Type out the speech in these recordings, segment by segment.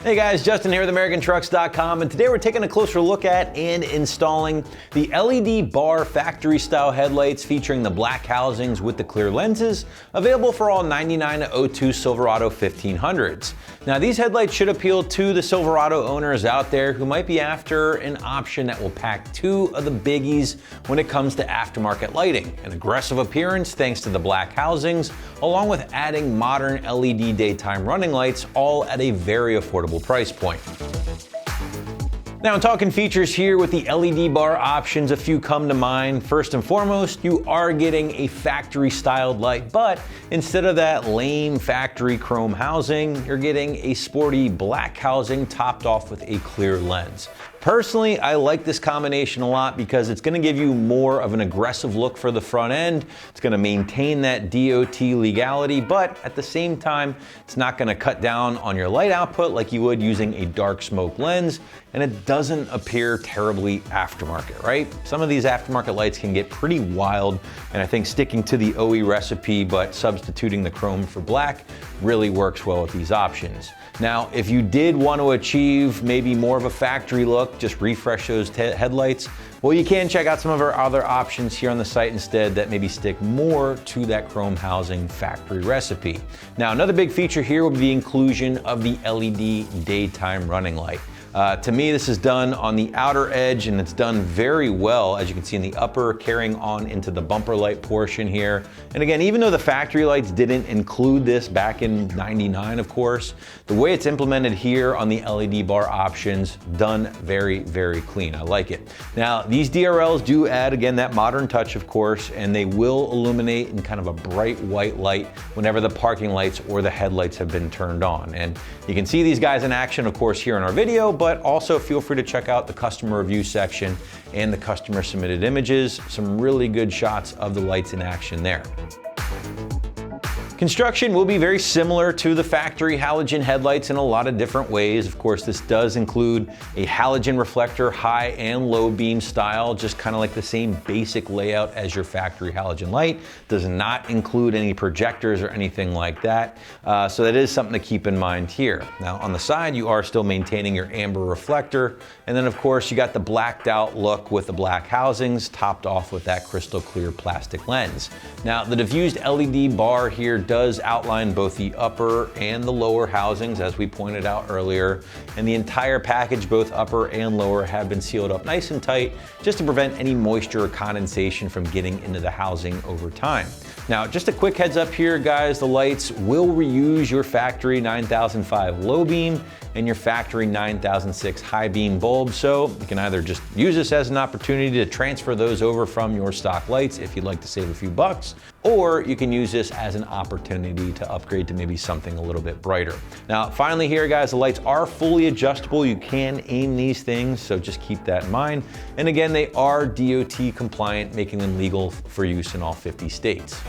Hey guys, Justin here with AmericanTrucks.com, and today we're taking a closer look at and installing the LED bar factory style headlights featuring the black housings with the clear lenses, available for all 9902 Silverado 1500s. Now these headlights should appeal to the Silverado owners out there who might be after an option that will pack two of the biggies when it comes to aftermarket lighting: an aggressive appearance thanks to the black housings, along with adding modern LED daytime running lights, all at a very affordable price point. Now, in talking features here with the LED bar options, a few come to mind. First and foremost, you are getting a factory styled light, but instead of that lame factory chrome housing, you're getting a sporty black housing topped off with a clear lens. Personally, I like this combination a lot because it's going to give you more of an aggressive look for the front end. It's going to maintain that DOT legality, but at the same time, it's not going to cut down on your light output like you would using a dark smoke lens, and it doesn't appear terribly aftermarket, right? Some of these aftermarket lights can get pretty wild, and I think sticking to the OE recipe but substituting the chrome for black really works well with these options. Now, if you did want to achieve maybe more of a factory look, just refresh those headlights, well, you can check out some of our other options here on the site instead that maybe stick more to that chrome housing factory recipe. Now, another big feature here will be the inclusion of the LED daytime running light. To me, this is done on the outer edge, and it's done very well, as you can see in the upper, carrying on into the bumper light portion here. And again, even though the factory lights didn't include this back in '99, of course, the way it's implemented here on the LED bar options, done very, very clean. I like it. Now, these DRLs do add, again, that modern touch, of course, and they will illuminate in kind of a bright white light whenever the parking lights or the headlights have been turned on. And you can see these guys in action, of course, here in our video, but also feel free to check out the customer review section and the customer submitted images. Some really good shots of the lights in action there. Construction will be very similar to the factory halogen headlights in a lot of different ways. Of course, this does include a halogen reflector, high and low beam style, just kind of like the same basic layout as your factory halogen light. Does not include any projectors or anything like that. So that is something to keep in mind here. Now on the side, you are still maintaining your amber reflector. And then of course, you got the blacked out look with the black housings topped off with that crystal clear plastic lens. Now the diffused LED bar here does outline both the upper and the lower housings, as we pointed out earlier, and the entire package, both upper and lower, have been sealed up nice and tight just to prevent any moisture or condensation from getting into the housing over time. Now, just a quick heads up here, guys, the lights will reuse your factory 9005 low beam and your factory 9006 high beam bulb. So you can either just use this as an opportunity to transfer those over from your stock lights if you'd like to save a few bucks, or you can use this as an opportunity to upgrade to maybe something a little bit brighter. Now, finally here, guys, the lights are fully adjustable. You can aim these things, so just keep that in mind. And again, they are DOT compliant, making them legal for use in all 50 states.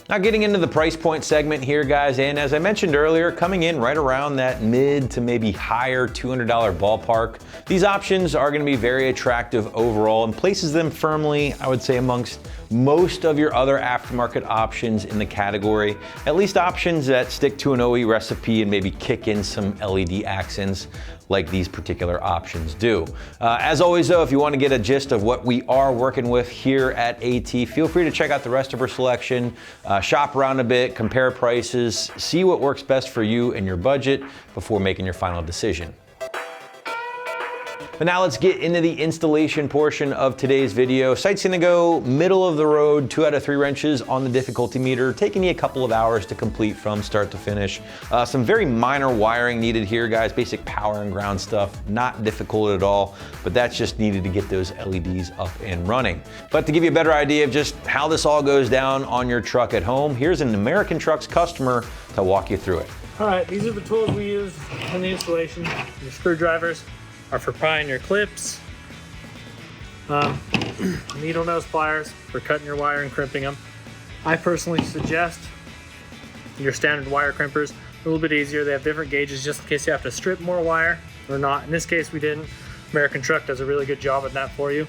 Now getting into the price point segment here, guys, and as I mentioned earlier, coming in right around that mid to maybe higher $200 ballpark, these options are going to be very attractive overall and places them firmly, I would say, amongst most of your other aftermarket options in the category, at least options that stick to an OE recipe and maybe kick in some LED accents like these particular options do. As always though, if you want to get a gist of what we are working with here at AT, feel free to check out the rest of our selection, shop around a bit, compare prices, see what works best for you and your budget before making your final decision. But now let's get into the installation portion of today's video. Site's gonna go middle of the road, 2 out of 3 wrenches on the difficulty meter, taking you a couple of hours to complete from start to finish. Some very minor wiring needed here, guys, basic power and ground stuff, not difficult at all, but that's just needed to get those LEDs up and running. But to give you a better idea of just how this all goes down on your truck at home, here's an American Trucks customer to walk you through it. All right, these are the tools we use in the installation. Your screwdrivers are for prying your clips, needle nose pliers for cutting your wire and crimping them. I personally suggest your standard wire crimpers, a little bit easier. They have different gauges just in case you have to strip more wire or not. In this case, we didn't. American Truck does a really good job at that for you.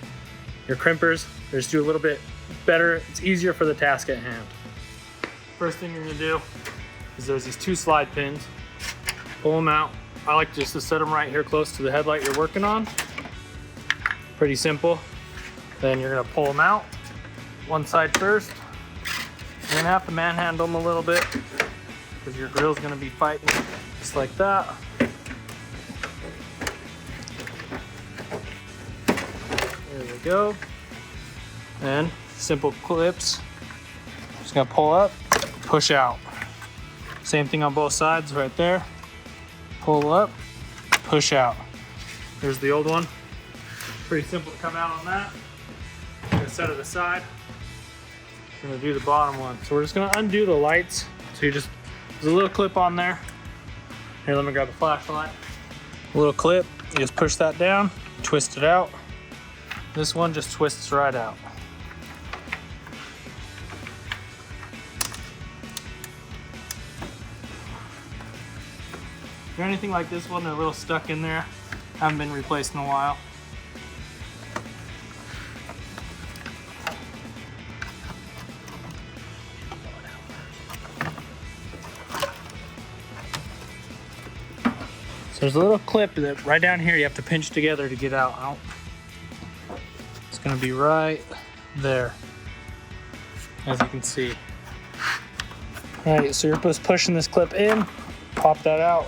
Your crimpers, they just do a little bit better. It's easier for the task at hand. First thing you're gonna do is there's these 2 slide pins. pull them out. I like just to set them right here close to the headlight you're working on. Pretty simple. Then you're gonna pull them out, one side first. You're gonna have to manhandle them a little bit because your grill's gonna be fighting just like that. There we go. And simple clips. Just gonna pull up, push out. Same thing on both sides right there. Pull up, push out. Here's the old one. Pretty simple to come out on that. I'm gonna set it aside. I'm gonna do the bottom one. So we're just gonna undo the lights. So there's a little clip on there. Here, let me grab the flashlight. A little clip, you just push that down, twist it out. This one just twists right out. If you're anything like this one, they're a little stuck in there. Haven't been replaced in a while. So there's a little clip that right down here you have to pinch together to get out. It's gonna be right there, as you can see. All right, so you're just pushing this clip in, pop that out.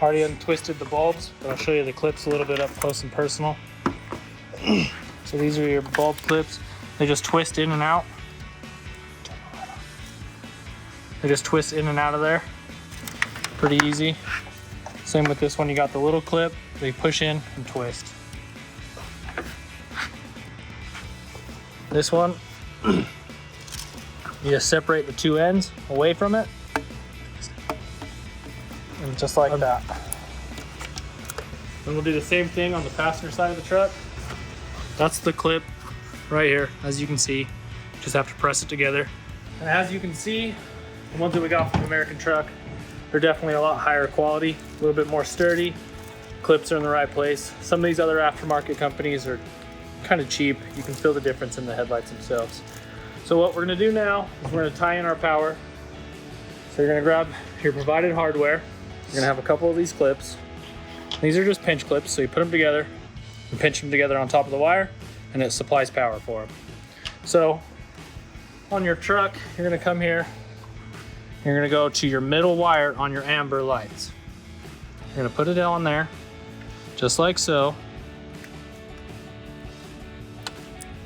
Already untwisted the bulbs, but I'll show you the clips a little bit up close and personal. So these are your bulb clips. They just twist in and out. They just twist in and out of there. Pretty easy. Same with this one, you got the little clip, they push in and twist. This one, you just separate the two ends away from it. And just like that. Then we'll do the same thing on the passenger side of the truck. That's the clip right here, as you can see. Just have to press it together. And as you can see, the ones that we got from American Truck, they're definitely a lot higher quality, a little bit more sturdy. Clips are in the right place. Some of these other aftermarket companies are kind of cheap. You can feel the difference in the headlights themselves. So what we're gonna do now is we're gonna tie in our power. So you're gonna grab your provided hardware. You're gonna have a couple of these clips. These are just pinch clips, so you put them together and pinch them together on top of the wire, and it supplies power for them. So on your truck, you're gonna come here. You're gonna go to your middle wire on your amber lights. You're gonna put it on there, just like so.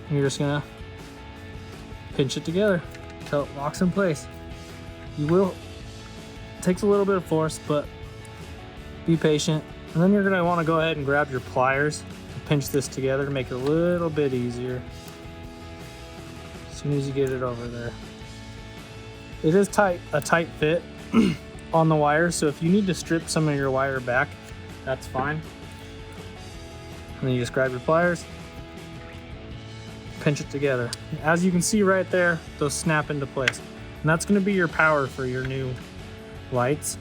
And you're just gonna pinch it together until it locks in place. It takes a little bit of force, but be patient. And then you're gonna wanna go ahead and grab your pliers and pinch this together to make it a little bit easier. As soon as you get it over there. It is a tight fit on the wire, so if you need to strip some of your wire back, that's fine. And then you just grab your pliers, pinch it together. As you can see right there, those snap into place. And that's gonna be your power for your new lights,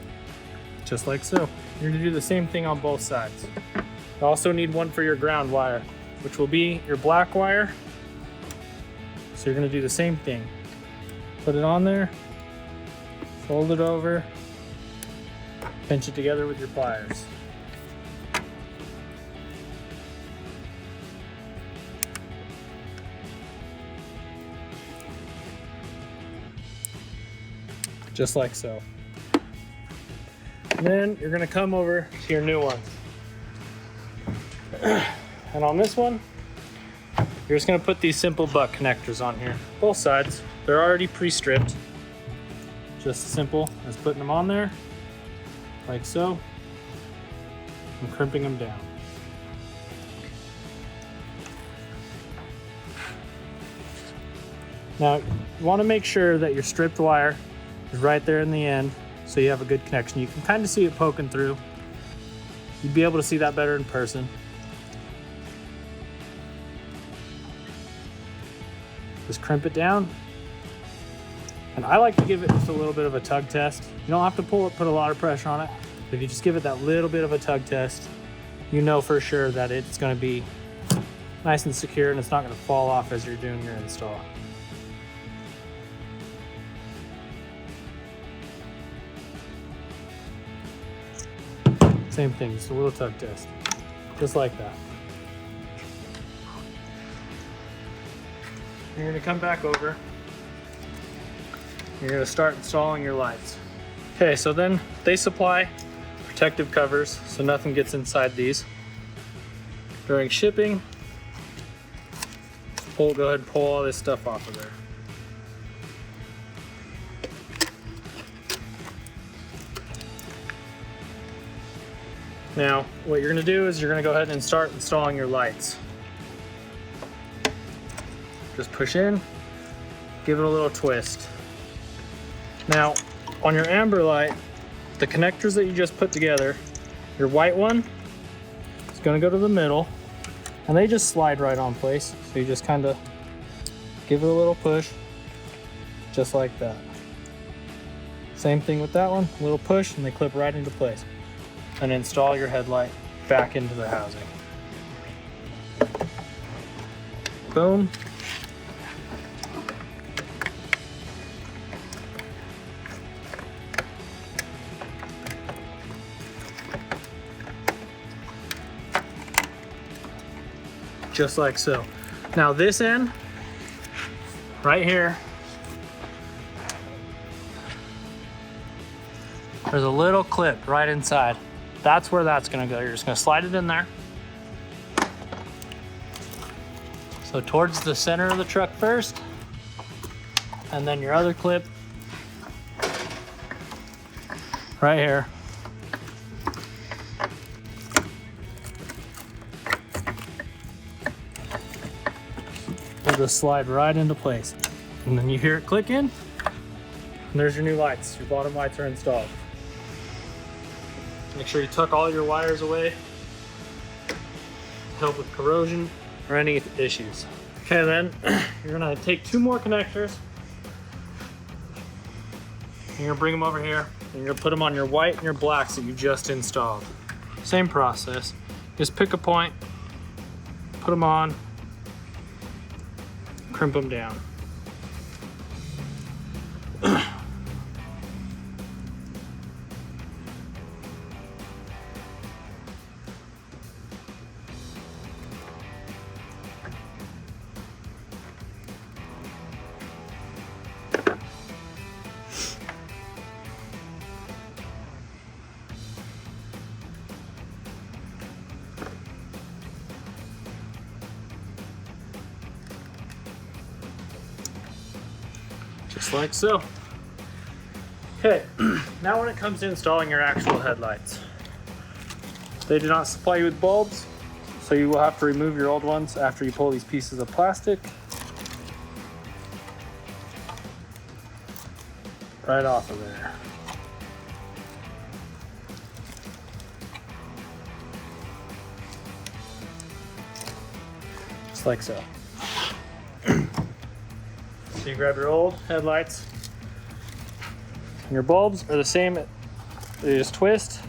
just like so. You're gonna do the same thing on both sides. You also need one for your ground wire, which will be your black wire. So you're gonna do the same thing. Put it on there, fold it over, pinch it together with your pliers. Just like so. And then you're gonna come over to your new one. And on this one, you're just gonna put these simple butt connectors on here, both sides. They're already pre-stripped. Just as simple as putting them on there, like so, and crimping them down. Now, you wanna make sure that your stripped wire is right there in the end, so you have a good connection. You can kind of see it poking through. You'd be able to see that better in person. Just crimp it down. And I like to give it just a little bit of a tug test. You don't have to put a lot of pressure on it. But if you just give it that little bit of a tug test, you know for sure that it's gonna be nice and secure and it's not gonna fall off as you're doing your install. Same thing, just a little tug test. Just like that. You're gonna come back over. You're gonna start installing your lights. Okay, so then they supply protective covers so nothing gets inside these. During shipping, go ahead and pull all this stuff off of there. Now, what you're gonna do is you're gonna go ahead and start installing your lights. Just push in, give it a little twist. Now, on your amber light, the connectors that you just put together, your white one is gonna go to the middle, and they just slide right on place. So you just kind of give it a little push, just like that. Same thing with that one, a little push, and they clip right into place. And install your headlight back into the housing. Boom. Just like so. Now this end, right here, there's a little clip right inside. That's where that's gonna go. You're just gonna slide it in there. So towards the center of the truck first, and then your other clip right here. Will just slide right into place. And then you hear it click in, and there's your new lights. Your bottom lights are installed. Make sure you tuck all your wires away to help with corrosion or any issues. Okay, then you're gonna take 2 more connectors. You're gonna bring them over here, and you're gonna put them on your white and your blacks that you just installed. Same process. Just pick a point, put them on, crimp them down. Just like so. Okay, now when it comes to installing your actual headlights, they do not supply you with bulbs, so you will have to remove your old ones after you pull these pieces of plastic right off of there. Just like so. So you grab your old headlights, and your bulbs are the same. They just twist,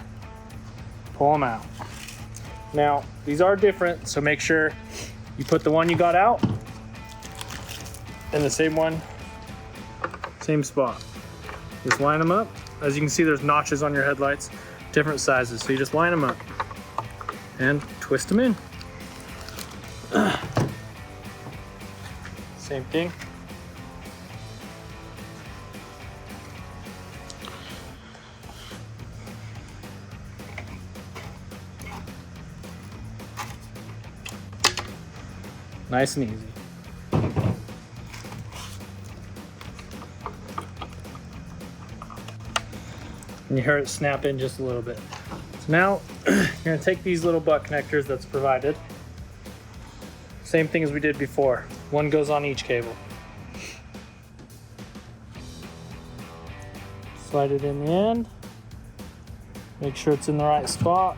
pull them out. Now, these are different, so make sure you put the one you got out in the same one, same spot. Just line them up. As you can see, there's notches on your headlights, different sizes. So you just line them up and twist them in. Same thing. Nice and easy. And you hear it snap in just a little bit. So now you're gonna take these little butt connectors that's provided. Same thing as we did before. One goes on each cable. Slide it in the end. Make sure it's in the right spot.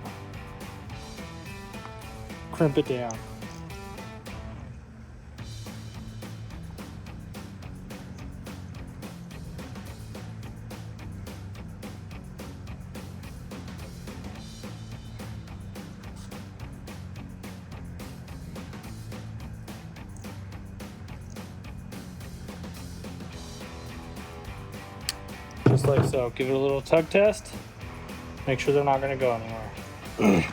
Crimp it down. Just like so. Give it a little tug test. Make sure they're not going to go anywhere. You're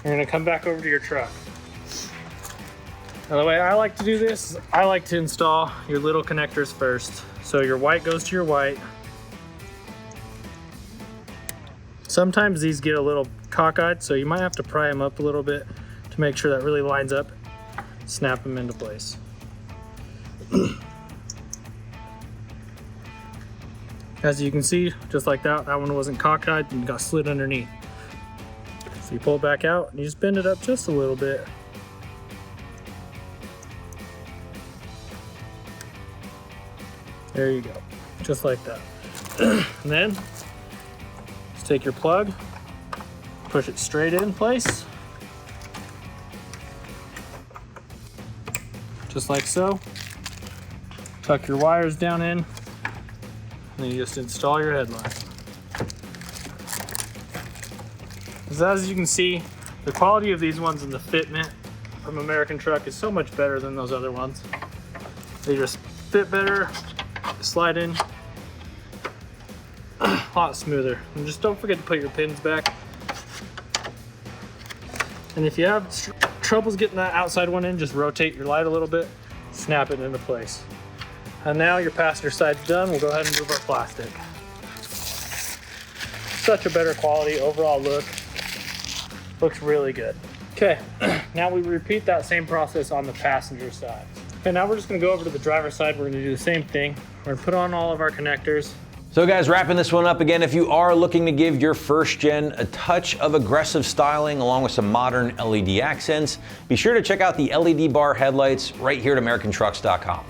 gonna come back over to your truck. Now the way I like to do this, I like to install your little connectors first. So your white goes to your white. Sometimes these get a little cockeyed, so you might have to pry them up a little bit to make sure that really lines up. Snap them into place. As you can see, just like that one wasn't cockeyed and got slid underneath. So you pull it back out and you just bend it up just a little bit. There you go, just like that. And then, just take your plug, push it straight in place. Just like so. Tuck your wires down in, and then you just install your headline. As you can see, the quality of these ones and the fitment from American Truck is so much better than those other ones. They just fit better, slide in a lot smoother. And just don't forget to put your pins back. And if you have troubles getting that outside one in, just rotate your light a little bit, snap it into place. And now your passenger side's done. We'll go ahead and move our plastic. Such a better quality overall look. Looks really good. Okay, now we repeat that same process on the passenger side. Okay, now we're just gonna go over to the driver's side. We're gonna do the same thing. We're gonna put on all of our connectors. So guys, wrapping this one up again, if you are looking to give your first gen a touch of aggressive styling along with some modern LED accents, be sure to check out the LED bar headlights right here at AmericanTrucks.com.